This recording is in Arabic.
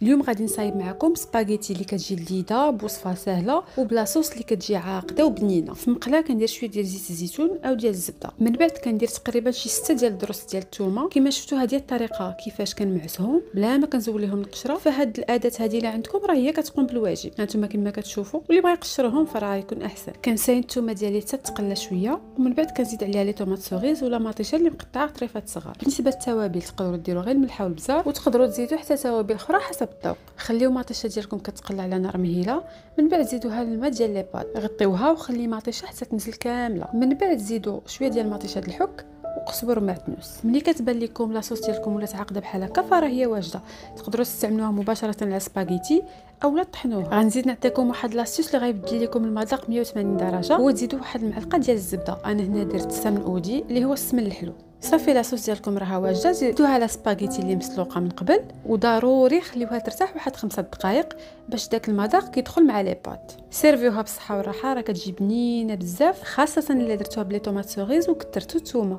اليوم غادي نصايب معكم سباغيتي اللي كتجي لذيذه بوصفه سهله وبلا صوص اللي كتجي عاقده وبنينه. في مقله كندير شويه ديال زيت الزيتون او ديال الزبده، من بعد كندير تقريبا شي 6 ديال الدروس ديال الثومه. كما شفتوا هذه الطريقه كيفاش كنمعسهم بلا ما كنزول لهم القشره. فهاد الاداه هذه اللي عندكم راه هي كتقوم بالواجب. هانتوما كما كتشوفوا، واللي بغى يقشرهم فراه يكون احسن. كنساين الثومه ديالي حتى تقلى شويه، ومن بعد كنزيد عليها لي طوماط سوغيز ولا مطيشه اللي مقطعه طريفات صغار. بالنسبه للتوابل تقدروا ديروا غير الملح والبزار، وتقدروا تزيدوا حتى توابل اخرى حسب الذوق. خليو مطيشه ديالكم كتقلى على نار مهيله، من بعد زيدوها الماء ديال لي باد، غطيوها وخلي مطيشه حتى تنزل كامله. من بعد زيدوا شويه ديال مطيشه الحك وقزبر ومعدنوس. ملي كتبان لكم لاصوص ديالكم ولا عاقده بحال هكا فراه هي واجده. تقدروا تستعملوها مباشره على سباغيتي اولا طحنوها. غنزيد نعطيكم واحد لاستيس اللي غيبدل لكم المذاق 180 درجه، هو تزيدوا واحد المعلقه ديال الزبده. انا هنا درت السمن اودي اللي هو السمن الحلو. صافي لاصوص ديالكم راها واجده. زيدوها على سباغيتي اللي مسلوقه من قبل، وضروري خليوها ترتاح واحد 5 دقائق باش داك المذاق كيدخل مع لي بات. سيرفيوها بالصحه والراحه، راه كتجي بنينه بزاف، خاصه الا درتوها بلي طوماط سوغيز وكثرتوا الثومه.